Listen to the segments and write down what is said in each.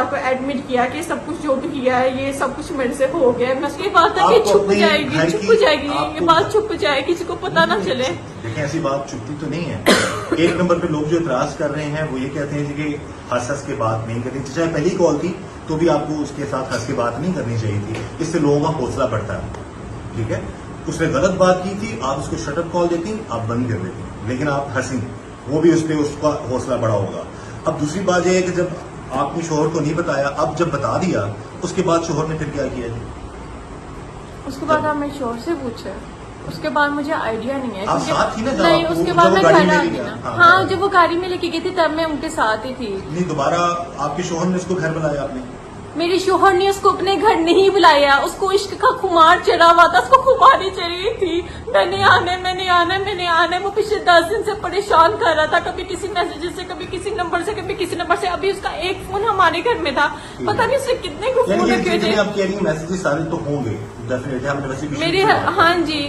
को एडमिट किया कि सब कुछ जो भी किया है ये सब कुछ मेरे से हो गया। मैं उसकी बात था कि छुप जाएगी ये बात छुप जाएगी, किसी को पता ना चले। देखिए ऐसी बात छुपती तो नहीं है। एक नंबर पे लोग जो इतराज कर रहे हैं वो ये कहते हैं कि हंस के बात नहीं करनी, चाहे पहली कॉल थी तो भी आपको उसके साथ हंस के बात नहीं करनी चाहिए थी, इससे लोगों का हौसला बढ़ता है। ठीक है, उसने गलत बात की थी, आप उसको शटअप कॉल देती, आप बंद कर देती, लेकिन आप हंसी, वो भी उसपे उसका हौसला बढ़ा होगा। अब दूसरी बात यह है कि जब आपने शोहर को नहीं बताया, अब जब बता दिया उसके बाद शोहर ने फिर क्या किया जी? उसके बाद आप मेरे शोहर से पूछे, उसके बाद मुझे आइडिया नहीं है। आप साथ थी ना? नहीं, उसके बाद मैं घर आ गई ना। हाँ, जब वो गाड़ी में लेके गई थी तब मैं उनके साथ ही थी। नहीं, दोबारा आपके शोहर ने उसको घर बुलाया आपने? मेरे शोहर ने उसको अपने घर नहीं बुलाया, उसको इश्क का खुमार चढ़ा हुआ था, उसको खुमारी चढ़ी थी। मैंने आना वो पिछले 10 दिन से परेशान कर रहा था, कभी किसी मैसेज से, कभी किसी नंबर से, कभी किसी नंबर से। अभी उसका एक फोन हमारे घर में था, पता नहीं उसने कितने को फोन रखे थे। आप कह रही मैसेजेस सारे तो होंगे डेफिनेटली, हमने वैसे भी मेरे, हाँ जी,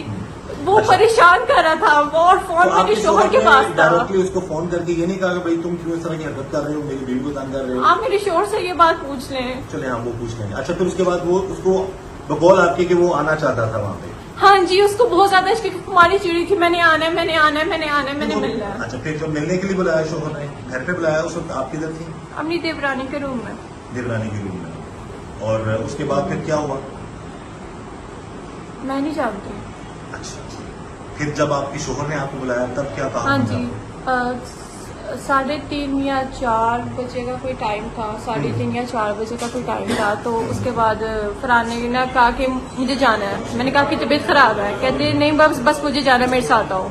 वो परेशान कर रहा था वो, और फोन मेरे शोहर के पास था। डायरेक्टली उसको फोन करके ये नहीं कहा कि भाई तुम क्यों इस तरह की हरकत कर रहे हो, मेरी बीवी को तंग कर रहे हो? आप मेरे शोहर से ये बात पूछ लें। चले, हाँ वो पूछ लेंगे। अच्छा, फिर उसके बाद वो उसको बकौल आपके कि वो आना चाहता था वहाँ पे? हाँ जी, उसको बहुत ज्यादा इसकी कुमारी चिड़ी थी, मैंने आना है, मैंने मिलना है। अच्छा, फिर जब मिलने के लिए बुलाया शोहर ने, घर पे बुलाया, उस वक्त आप किधर थी? अपनी देवरानी के रूम में। देवरानी के रूम में। और उसके बाद फिर क्या हुआ? मैं नहीं जानती। अच्छा, फिर जब आपके शोहर ने आपको बुलाया तब क्या कहा? हाँ जी, 3:30 या 4 बजे का कोई टाइम था, 3:30 या 4 बजे का कोई टाइम था। तो उसके बाद फरहान ने कहा कि मुझे जाना है। मैंने कहा कि तबीयत खराब है, कहते नहीं बस मुझे जाना है, मेरे साथ आओ।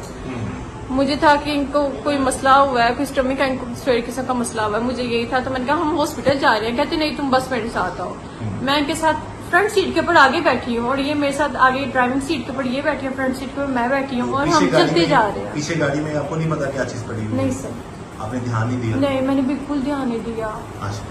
मुझे था कि इनको कोई मसला हुआ है, कोई स्टमक का इनको किस्म का मसला हुआ है, मुझे यही था। तो मैंने कहा हम हॉस्पिटल जा रहे हैं, कहते नहीं तुम बस मेरे साथ आओ। मैं इनके साथ फ्रंट सीट के ऊपर आगे बैठी हूँ और ये मेरे साथ आगे ड्राइविंग सीट के ऊपर ये बैठी है, फ्रंट सीट के ऊपर मैं बैठी हूँ, और हम चलते जा रहे हैं। पीछे गाड़ी में आपको नहीं पता क्या चीज पड़ी हुई? नहीं सर, आपने ध्यान नहीं दिया? नहीं, मैंने बिल्कुल ध्यान नहीं दिया।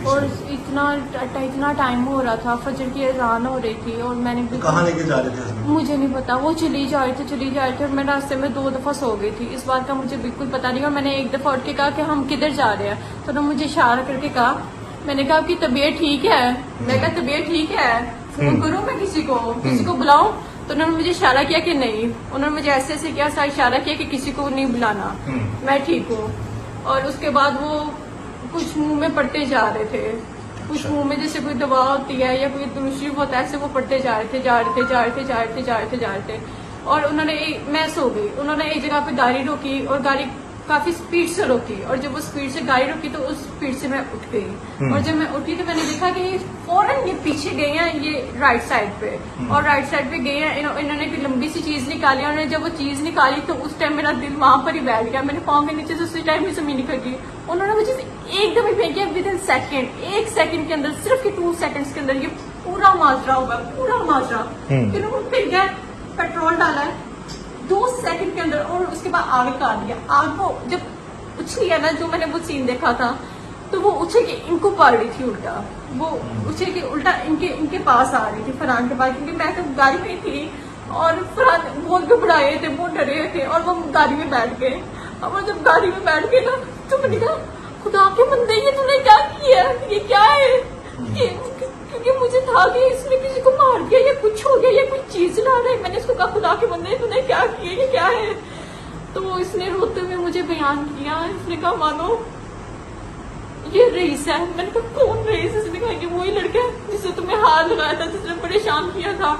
और इतना टाइम हो रहा था, फजर की अजान हो रही थी, और मैंने कहाँ लेके जा रहे थे हस्बैंड? मुझे नहीं पता, वो चली जा रहे थे और मैं रास्ते में 2 दफा सो गई थी। इस बात का मुझे बिल्कुल पता नहीं। और मैंने एक दफा उठ के कहा कि हम किधर जा रहे हैं, तो उन्होंने मुझे इशारा करके कहा, मैंने कहा आपकी तबीयत ठीक है? मैं कहा तबीयत ठीक है, फोन करूँ मैं किसी को बुलाऊं? तो उन्होंने मुझे इशारा किया कि नहीं, उन्होंने मुझे ऐसे किया, इशारा किया कि किसी को नहीं बुलाना, मैं ठीक हूँ। और उसके बाद वो कुछ मुंह में पढ़ते जा रहे थे, कुछ मुंह में जैसे कोई दवा होती है या कोई दुरुशी होता है, ऐसे वो पढ़ते जा रहे थे। और उन्होंने, मैं सो गई, उन्होंने एक जगह पे गाड़ी रोकी और गाड़ी काफी स्पीड से रोकी, और जब वो स्पीड से गाड़ी रोकी तो उस स्पीड से मैं उठ गई। और जब मैं उठी तो मैंने देखा कि ये फौरन ये पीछे गए हैं, ये राइट साइड पे, और राइट साइड पे गए हैं। इन्होंने कोई लंबी सी चीज निकाली, और जब वो चीज निकाली तो उस टाइम मेरा दिल वहां पर ही बैठ गया, मेरे पाँव के नीचे से उसी टाइम में जमीन निकल गई। उन्होंने मुझे एकदम ही फेंकिया विदिन सेकेंड, 1 सेकेंड के अंदर, सिर्फ 2 सेकेंड्स के अंदर ये पूरा माजरा हुआ, पूरा माजरा। फिर गए, पेट्रोल डाला है 2 सेकंड के अंदर, और उसके बाद आग निकाल दिया। आग को जब उछली है ना, जो मैंने वो सीन देखा था, तो वो उछल के इनको पाड़ रही थी उल्टा, वो उछल के उल्टा इनके पास आ रही थी, फरहान के पास, क्योंकि मैं तो गाड़ी में थी और फरहान बहुत घबराए थे, बहुत डरे थे, और वो गाड़ी में बैठ गए। और जब गाड़ी में बैठ गए ना, तो मैंने कहा खुदा के बंदे ये तूने क्या किया, ये क्या है? क्योंकि मुझे था कि इसने किसी को मार दिया या कुछ हो गया या कोई चीज ला रहा है। मैंने इसको कहा खुदा के बंदे तूने क्या किया, ये क्या है? तो इसने रोते हुए मुझे बयान किया, इसने कहा मानो ये रईस है। मैंने कहा कौन रईस? इसने कहा कि वही लड़का जिससे तुम्हें हाथ लगाया था, जिसने परेशान किया था।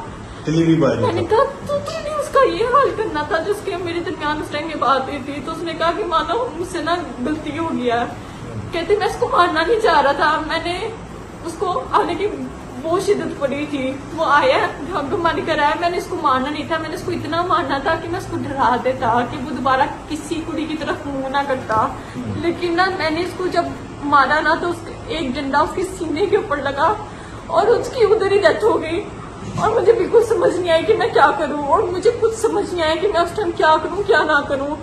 मैंने कहा तूने उसका ये हाल करना था जिसके मेरे दरमियान उस टाइम ये बात हुई थी। तो उसने कहा कि मानो मुझसे ना गलती हो गया। कहते मैं इसको मारना नहीं चाह रहा था, मैंने उसको आने की बहुत शिद्दत पड़ी थी, वो आया हमारी कराया, मैंने इसको मारना नहीं था, मैंने इसको इतना मारना था कि मैं उसको डरा देता कि वो दोबारा किसी कुड़ी की तरफ मुंह ना करता। लेकिन ना मैंने इसको जब मारा ना, तो एक डंडा उसके सीने के ऊपर लगा और उसकी उधर ही डेथ हो गई। और मुझे बिल्कुल समझ नहीं आई कि मैं क्या करूं, और मुझे कुछ समझ नहीं आया कि मैं उस टाइम क्या करूं क्या ना करूं।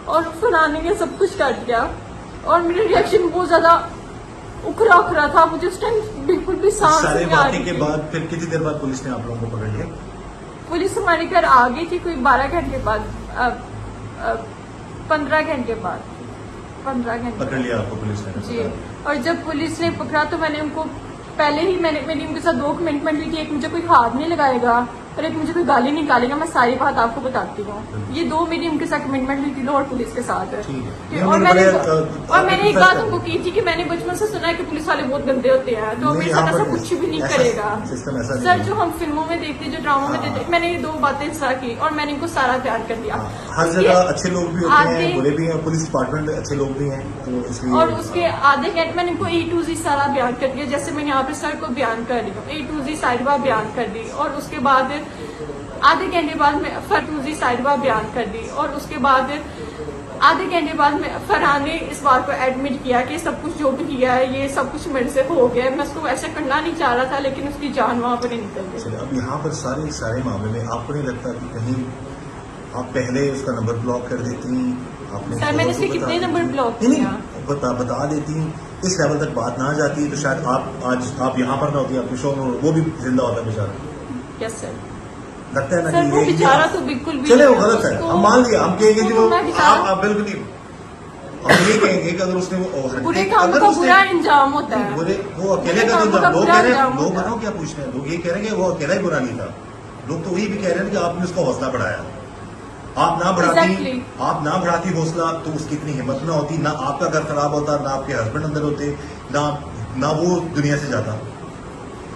और फरहान ने सब कुछ कर दिया, और मेरा रिएक्शन बहुत ज्यादा उखरा था, मुझे उस टाइम बिल्कुल भी सांस नहीं आ रही थी। के बाद फिर कितनी देर बाद पुलिस ने आप लोगों को पकड़ लिया? पुलिस हमारे घर आ गई थी कोई 12 घंटे बाद, 15 घंटे बाद 15 घंटे पकड़ लिया आपको पुलिस ने? जी। और जब पुलिस ने पकड़ा तो मैंने उनको पहले ही मैंने उनके साथ 2 कमिटमेंट ली थी, एक मुझे कोई हाथ नहीं लगाएगा और एक मुझे कोई गाली निकालेगा। मैं सारी बात आपको बताती हूँ। ये 2 मेरी उनके साथ कमिटमेंट ली थी लाहौर पुलिस के साथ। ठीक है। और मैंने एक बात है। उनको की थी कि मैंने बचपन से सुना है कि पुलिस वाले बहुत गंदे होते हैं, तो मेरे साथ ऐसा कुछ भी नहीं करेगा। सिस्टम ऐसा सर जो हम फिल्मों में देखते, जो ड्रामों में देखते, मैंने ये 2 बातें इस तरह की और मैंने इनको सारा प्यार कर दिया। हर जगह अच्छे लोग भी होते हैं, बुरे भी हैं, पुलिस डिपार्टमेंट में अच्छे लोग भी हैं, तो इसलिए और उसके आधे घंटे मैंने इनको A to Z सारा बयान कर दिया, जैसे मैंने यहाँ पे सर को बयान कर रही हूँ, A to Z साइडवा बयान कर दी। और उसके बाद आधे घंटे बाद मैं फरटूजी साइडवा बयान कर दी। और उसके बाद आधे घंटे बाद में फरहान ने इस बात को एडमिट किया कि सब कुछ जो भी किया है ये सब कुछ मेरे से हो गया है। मैं उसको ऐसे करना नहीं चाह रहा था, लेकिन उसकी जान वहां पर ही निकल गई। अब यहाँ पर सारे मामले में आपको नहीं लगता कि कहीं आप पहले उसका नंबर ब्लॉक कर देती? आपने सर मैंने इसके कितने नंबर ब्लॉक किया? बता देती, इस लेवल तक बात ना जाती तो शायद आप यहाँ पर ना होती, आपके शो में वो भी जिंदा होता बेचारा। Yes sir. लगता है ना सर कि वो बेचारा तो बिल्कुल भी चले वो नहीं है। गलत है, उसको- हम मान लिया, हम कहेंगे कि वो उसको आप बिल्कुल नहीं, हम ये कहेंगे कि अगर उसने वो बुरे कामों का बुरा इंजाम होता है। बुरे वो अकेले बुरे का कामों तो का लोग बुरा कह रहे हैं, इंजाम लोग होता है। बताओ क्या पूछ रहे हैं, लोग ये कह रहे हैं कि वो अकेला ही बुरा नहीं था। लोग तो वही भी कह रहे हैं कि आपने उसका हौसला बढ़ाया। आप ना Exactly. बढ़ाती हौसला तो उसकी इतनी हिम्मत ना होती, ना आपका घर खराब होता, ना आपके हस्बैंड अंदर होते, ना वो दुनिया से जाता।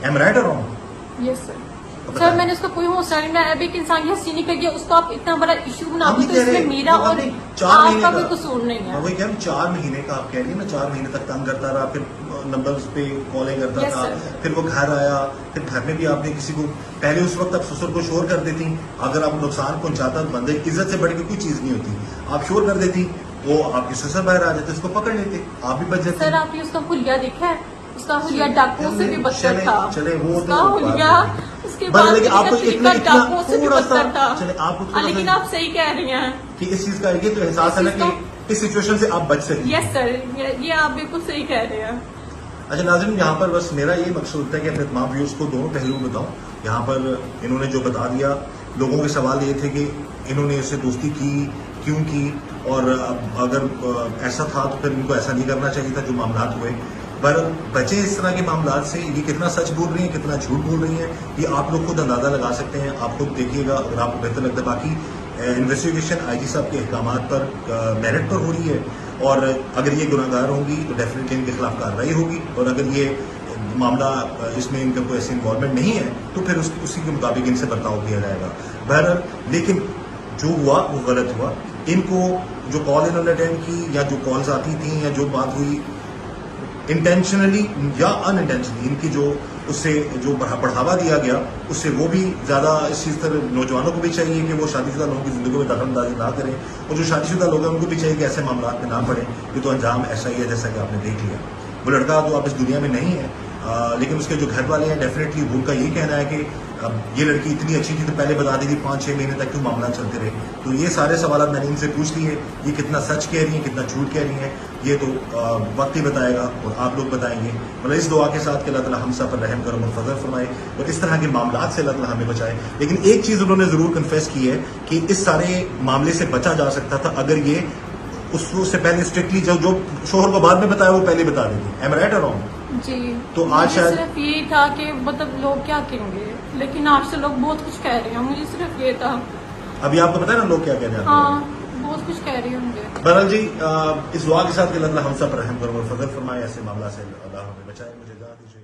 एम राइट और रॉन्ग? Yes sir. सर मैंने उसका कोई हौसला नहीं, मैं अब एक इंसान की हंसी नहीं कर गया, उसको आप इतना बड़ा इशू बना दो, तो इसमें मेरा और आपका कोई कसूर नहीं है। वही कह रहा हूं, 4 महीने का आप कह रही है ना, 4 महीने तक तंग करता रहा, फिर नंबर पे कॉलिंग करता Yes, था, sir. फिर वो घर आया, फिर घर में भी आपने किसी को पहले उस वक्त आप ससुर को शोर कर देती, अगर आप नुकसान पहुंचाता तो बंदे की इज्जत से बढ़ के कोई चीज नहीं होती, आप शोर कर देती, वो आपके ससुर बाहर आ जाते, उसको पकड़ लेते, आप भी बच जाते। सर आपने उसका हुलिया देखा है? उसका हुलिया डाकुओं से भी बदतर था। चले वो उसका तो हुलिया उसके बस बाद लेकिन आपको तरीका डाकुओं से भी थोड़ा सा बदतर था। चले आपको हाँ, थोड़ा लेकिन सा आप सही कह रही हैं। कि इस चीज का ये तो एहसास है ना कि इस सिचुएशन से आप बच सकती हैं। यस सर, ये आप बिल्कुल सही कह रहे हैं। अच्छा नाज़रीन, यहाँ पर बस मेरा ये मकसद है कि अपने तमाम व्यूअर्स को दोनों पहलू बताऊं। यहाँ पर इन्होंने जो बता दिया, लोगों के सवाल ये थे कि इन्होंने इससे दोस्ती की, क्यों की, और अगर ऐसा था तो फिर इनको ऐसा नहीं करना चाहिए था जो मामला हुए। पर बचे इस तरह के मामला से, ये कितना सच बोल रही हैं, कितना झूठ बोल रही हैं, ये आप लोग खुद अंदाजा लगा सकते हैं। आप खुद देखिएगा अगर आपको बेहतर लगता है। बाकी इन्वेस्टिगेशन आईजी साहब के अहकामात पर मेरिट पर हो रही है, और अगर ये गुनाहगार होंगी तो डेफिनेटली इनके खिलाफ कार्रवाई होगी, और अगर ये मामला इसमें इनका कोई ऐसी इन्वॉल्वमेंट नहीं है तो फिर उसी के मुताबिक इनसे बर्ताव किया जाएगा। बहरहाल लेकिन जो हुआ वो गलत हुआ। इनको जो कॉल इन्होंने अटेंड की, या जो कॉल्स आती थी, या जो बात हुई इंटेंशनली या अनइंटेंशनली, इनकी जो उससे जो बढ़ावा दिया गया, उससे वो भी ज्यादा इस चीज तरह नौजवानों को भी चाहिए कि वो शादीशुदा लोगों की जिंदगी में दखलंदाजी ना करें, और जो शादीशुदा लोग हैं उनको भी चाहिए कि ऐसे मामला में ना पड़े। ये तो अंजाम ऐसा ही है जैसा कि आपने देख लिया। वो लड़का तो आप इस दुनिया में नहीं है, लेकिन उसके जो घर वाले हैं डेफिनेटली उनका ये कहना है कि अब ये लड़की इतनी अच्छी थी तो पहले बता दी थी, 5-6 महीने तक क्यों मामला चलते रहे। तो ये सारे सवाल मैंने इनसे पूछ लिए, ये कितना सच कह रही हैं, कितना झूठ कह रही हैं, ये तो वक्त ही बताएगा और आप लोग बताएंगे। मतलब इस दुआ के साथ कि अल्लाह ताला हम सब पर रहम करम और फजल फरमाए और इस तरह के मामला से अल्लाह ताला हमें बचाए। लेकिन एक चीज उन्होंने जरूर कन्फेस की है कि इस सारे मामले से बचा जा सकता था अगर ये उससे पहले स्ट्रिक्टली जो शोहर को बाद में बताया वो पहले बता देती। एम राइट और रॉन्ग? जी। तो आज मुझे शायद सिर्फ ये था कि मतलब लोग क्या कहेंगे, लेकिन आज तो लोग बहुत कुछ कह रहे हैं। मुझे सिर्फ ये था। अभी आपको पता है ना लोग क्या कह रहे हैं? हाँ, बहुत कुछ कह रहे होंगे। बहरहाल जी, इस दुआ के साथ कि अल्लाह ताला हम सब पर रहम करम और फजल फरमाए, ऐसे मामला से अल्लाह हमें बचाए। मुझे इजाज़त दीजिए।